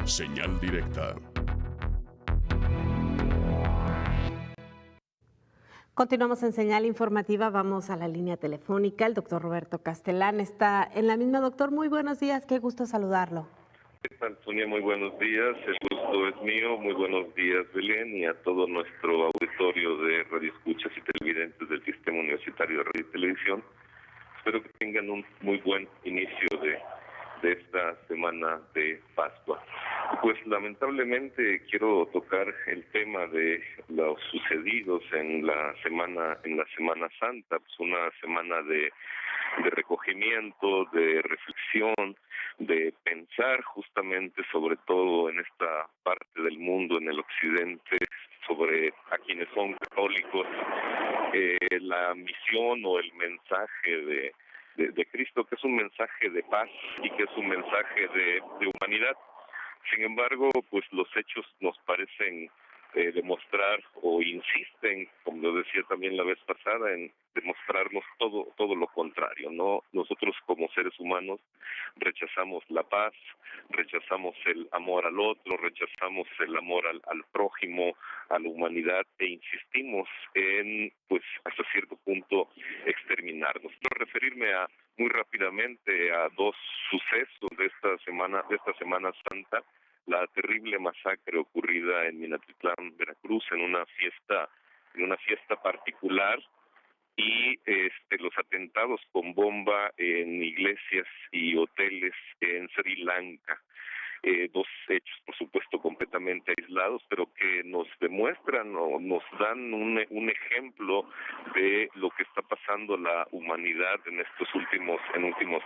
Señal directa. Continuamos en señal informativa, vamos a la línea telefónica. El doctor Roberto Castellán está en la misma. Doctor, muy buenos días, qué gusto saludarlo. ¿Qué tal, Sonia? Muy buenos días, el gusto es mío. Muy buenos días, Belén, y a todo nuestro auditorio de radioescuchas y televidentes del Sistema Universitario de Radio y Televisión. Espero que tengan un muy buen inicio de esta semana de Pascua. Pues lamentablemente quiero tocar el tema de los sucedidos en la Semana Santa, pues una semana de recogimiento, de reflexión, de pensar justamente sobre todo en esta parte del mundo, en el occidente, sobre a quienes son católicos, la misión o el mensaje de Cristo, que es un mensaje de paz y que es un mensaje de humanidad. Sin embargo, pues los hechos nos parecen demostrar o insisten, como lo decía también la vez pasada, en demostrarnos todo lo contrario, ¿no? Nosotros como seres humanos rechazamos la paz, rechazamos el amor al otro, rechazamos el amor al prójimo, a la humanidad, e insistimos en, pues, hasta cierto punto, exterminarnos. Quiero referirme muy rápidamente a dos sucesos de esta Semana Santa: la terrible masacre ocurrida en Minatitlán, Veracruz, en una fiesta particular, y los atentados con bomba en iglesias y hoteles en Sri Lanka. Dos hechos, por supuesto, completamente aislados, pero que nos demuestran o nos dan un ejemplo de lo que está pasando la humanidad en estos últimos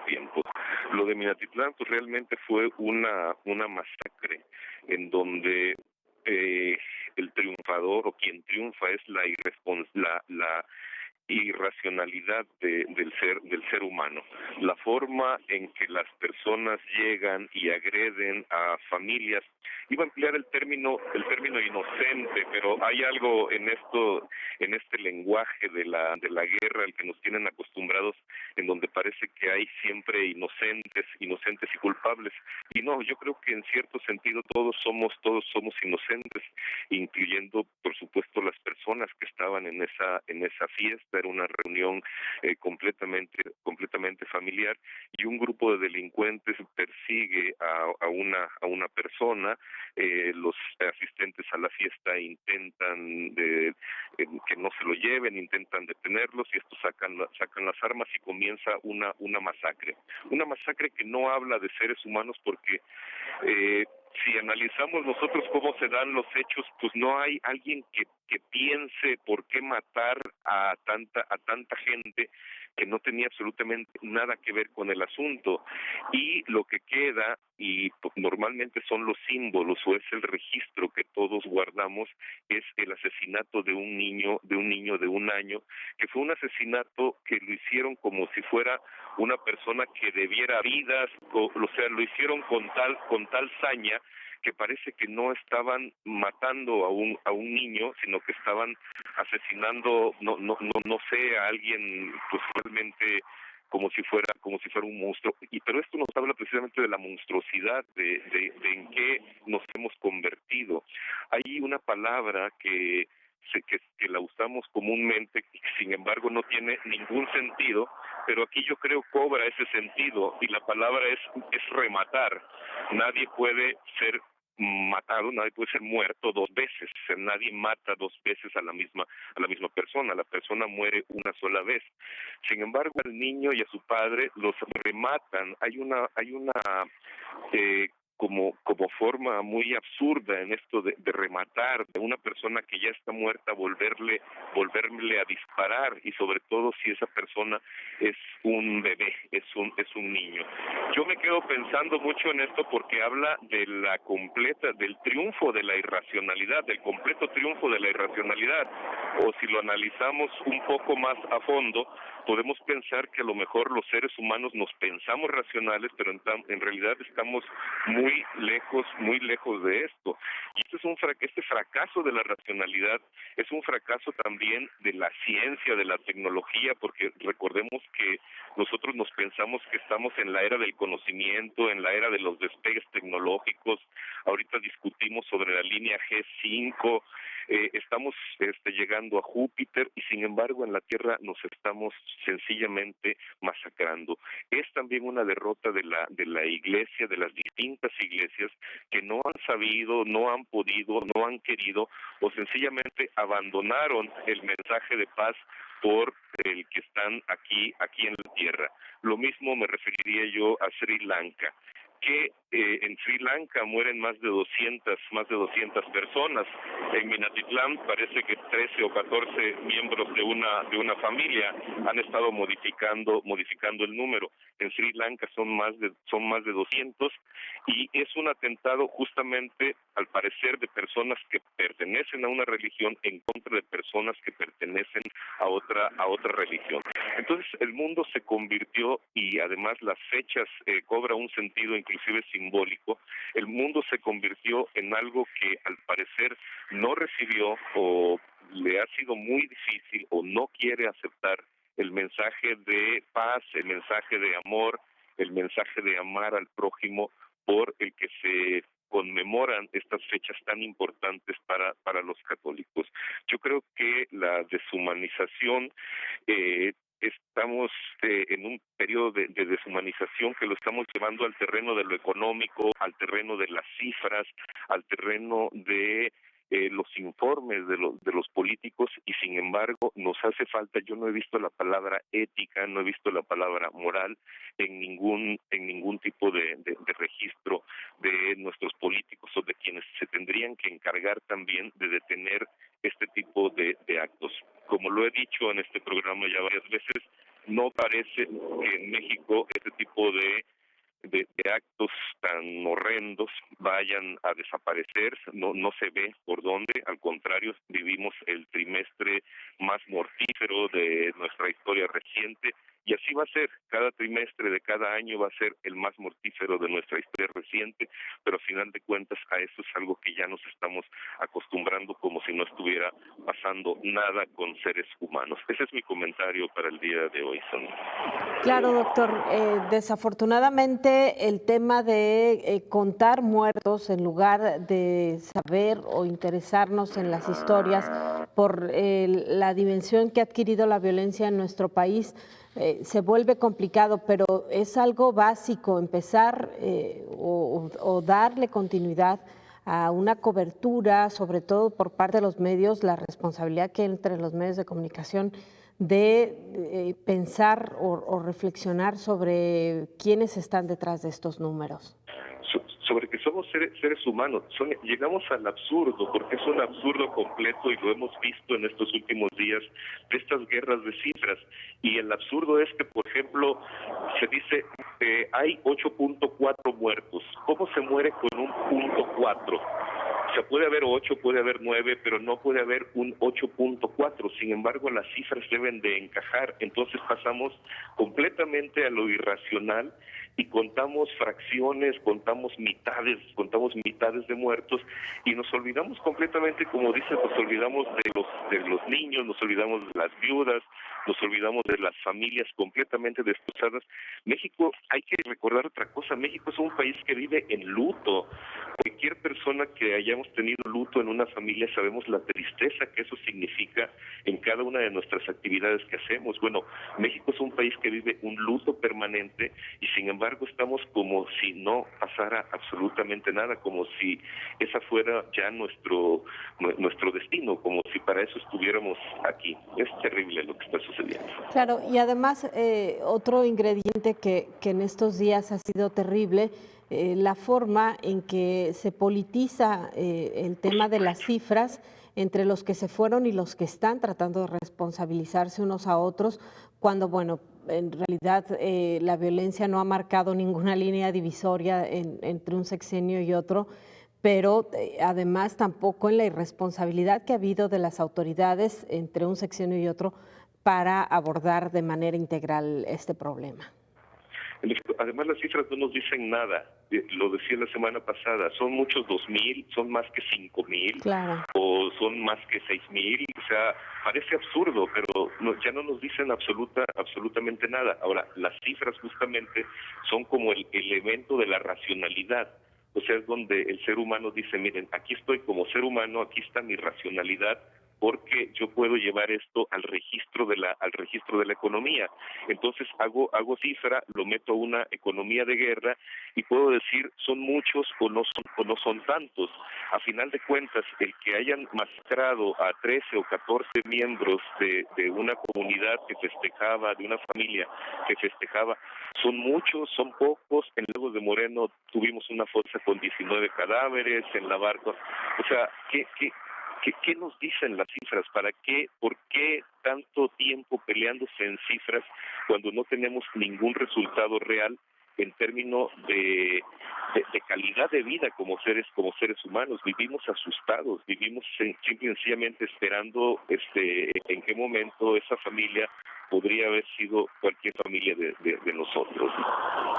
tiempos. Lo de Minatitlán, pues realmente fue una masacre en donde el triunfador, o quien triunfa, es la irracionalidad del ser humano, la forma en que las personas llegan y agreden a familias. Iba a emplear el término inocente, pero hay algo en este lenguaje de la guerra al que nos tienen acostumbrados, en donde parece que hay siempre inocentes y culpables. Y no, yo creo que en cierto sentido todos somos inocentes, incluyendo, por supuesto, las personas que estaban en esa fiesta. Era una reunión completamente familiar, y un grupo de delincuentes persigue a una persona. Los asistentes a la fiesta intentan que no se lo lleven, intentan detenerlos, y estos sacan las armas y comienza una masacre que no habla de seres humanos, porque si analizamos nosotros cómo se dan los hechos, pues no hay alguien que piense por qué matar a tanta gente que no tenía absolutamente nada que ver con el asunto. Y lo que queda, y pues, normalmente son los símbolos o es el registro que todos guardamos, es el asesinato de un niño de 1 año, que fue un asesinato que lo hicieron como si fuera una persona que debiera vidas, o sea, lo hicieron con tal saña, que parece que no estaban matando a un niño, sino que estaban asesinando, no sé, a alguien, pues realmente como si fuera un monstruo. Pero esto nos habla precisamente de la monstruosidad, de en qué nos hemos convertido. Hay una palabra que la usamos comúnmente, sin embargo no tiene ningún sentido, pero aquí yo creo cobra ese sentido, y la palabra es rematar. Nadie puede ser matado, nadie puede ser muerto 2 veces. O sea, nadie mata 2 veces a la misma persona. La persona muere una sola vez. Sin embargo, al niño y a su padre los rematan. Hay una como forma muy absurda en esto de rematar, de una persona que ya está muerta, volverle a disparar, y sobre todo si esa persona es un bebé, es un niño. Yo me quedo pensando mucho en esto, porque habla del triunfo de la irracionalidad, del completo triunfo de la irracionalidad. O si lo analizamos un poco más a fondo, podemos pensar que a lo mejor los seres humanos nos pensamos racionales, pero en realidad estamos muy lejos de esto. Y este fracaso de la racionalidad es un fracaso también de la ciencia, de la tecnología, porque recordemos que nosotros nos pensamos que estamos en la era del conocimiento, en la era de los despegues tecnológicos. Ahorita discutimos sobre la línea G5, estamos llegando a Júpiter y sin embargo en la Tierra nos estamos sencillamente masacrando. Es también una derrota de la Iglesia, de las distintas iglesias que no han sabido, no han podido, no han querido o sencillamente abandonaron el mensaje de paz por el que están aquí en la Tierra. Lo mismo me referiría yo a Sri Lanka, que en Sri Lanka mueren más de 200 personas. En Minatitlán parece que 13 o 14 miembros de una familia han estado modificando el número. En Sri Lanka son más de 200 y es un atentado justamente al parecer de personas que pertenecen a una religión en contra de personas que pertenecen a otra religión. Entonces el mundo se convirtió, y además las fechas cobra un sentido inclusive simbólico, el mundo se convirtió en algo que al parecer no recibió o le ha sido muy difícil o no quiere aceptar el mensaje de paz, el mensaje de amor, el mensaje de amar al prójimo por el que se conmemoran estas fechas tan importantes para los católicos. Yo creo que la deshumanización, estamos en un periodo de deshumanización que lo estamos llevando al terreno de lo económico, al terreno de las cifras, al terreno de los informes de los políticos, y sin embargo nos hace falta. Yo no he visto la palabra ética, no he visto la palabra moral en ningún tipo de registro de nuestros políticos o de quienes se tendrían que encargar también de detener este tipo de actos. Como lo he dicho en este programa ya varias veces, no parece que en México este tipo de actos tan horrendos vayan a desaparecer, no se ve por dónde. Al contrario, vivimos el trimestre más mortífero de nuestra historia reciente, y así va a ser. Cada trimestre de cada año va a ser el más mortífero de nuestra historia reciente, pero a final de cuentas a eso es algo que ya nos estamos acostumbrando, como si no estuviera pasando nada con seres humanos. Ese es mi comentario para el día de hoy, Sonia. Claro, doctor. Desafortunadamente el tema de contar muertos en lugar de saber o interesarnos en las historias por la dimensión que ha adquirido la violencia en nuestro país se vuelve complicado, pero es algo básico empezar o darle continuidad a una cobertura, sobre todo por parte de los medios, la responsabilidad que hay entre los medios de comunicación de pensar o reflexionar sobre quiénes están detrás de estos números. Sobre que somos seres humanos. Llegamos al absurdo, porque es un absurdo completo y lo hemos visto en estos últimos días de estas guerras de cifras. Y el absurdo es que, por ejemplo, se dice hay 8.4 muertos. ¿Cómo se muere con un 0.4? O sea, puede haber 8, puede haber 9, pero no puede haber un 8.4. Sin embargo, las cifras deben de encajar. Entonces pasamos completamente a lo irracional y contamos fracciones, contamos mitades de muertos, y nos olvidamos completamente, como dices, nos olvidamos de los niños, nos olvidamos de las viudas, nos olvidamos de las familias completamente destrozadas. México, hay que recordar otra cosa, México es un país que vive en luto. Cualquier persona que hayamos tenido luto en una familia sabemos la tristeza que eso significa en cada una de nuestras actividades que hacemos. Bueno, México es un país que vive un luto permanente y sin embargo estamos como si no pasara absolutamente nada, como si esa fuera ya nuestro destino, como si para eso estuviéramos aquí. Es terrible lo que está sucediendo. Claro, y además otro ingrediente que en estos días ha sido terrible, la forma en que se politiza el tema de las cifras entre los que se fueron y los que están tratando de responsabilizarse unos a otros, cuando, bueno, en realidad la violencia no ha marcado ninguna línea divisoria entre un sexenio y otro, pero además tampoco en la irresponsabilidad que ha habido de las autoridades entre un sexenio y otro para abordar de manera integral este problema. Además, las cifras no nos dicen nada. Lo decía la semana pasada, son muchos 2,000, son más que 5,000, Claro. o son más que 6,000. O sea, parece absurdo, pero ya no nos dicen absolutamente nada. Ahora, las cifras justamente son como el elemento de la racionalidad. O sea, es donde el ser humano dice, miren, aquí estoy como ser humano, aquí está mi racionalidad, porque yo puedo llevar esto al registro de la economía. Entonces hago cifra, lo meto a una economía de guerra y puedo decir son muchos o no son tantos. A final de cuentas, el que hayan masacrado a 13 o 14 miembros de una comunidad que festejaba, de una familia que festejaba, son muchos, son pocos. En Lagos de Moreno tuvimos una fosa con 19 cadáveres, en La Barca. O sea, ¿qué nos dicen las cifras? ¿Por qué tanto tiempo peleándose en cifras cuando no tenemos ningún resultado real en términos de calidad de vida como seres humanos? Vivimos asustados, vivimos simple y sencillamente esperando en qué momento esa familia podría haber sido cualquier familia de nosotros.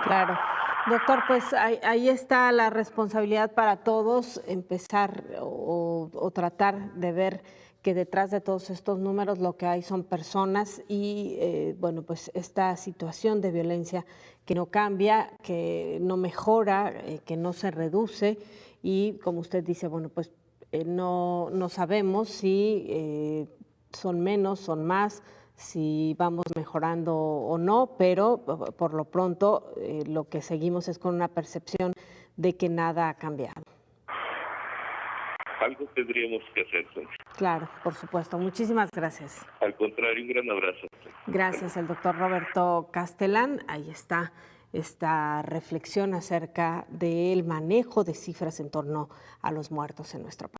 Claro. Doctor, pues ahí está la responsabilidad para todos, empezar o tratar de ver que detrás de todos estos números lo que hay son personas y, bueno, pues esta situación de violencia que no cambia, que no mejora, que no se reduce y, como usted dice, bueno, pues no sabemos si son menos, son más, si vamos mejorando o no, pero por lo pronto lo que seguimos es con una percepción de que nada ha cambiado. Algo tendríamos que hacer, Sonia. Claro, por supuesto. Muchísimas gracias. Al contrario, un gran abrazo. Gracias, el doctor Roberto Castellán. Ahí está esta reflexión acerca del manejo de cifras en torno a los muertos en nuestro país.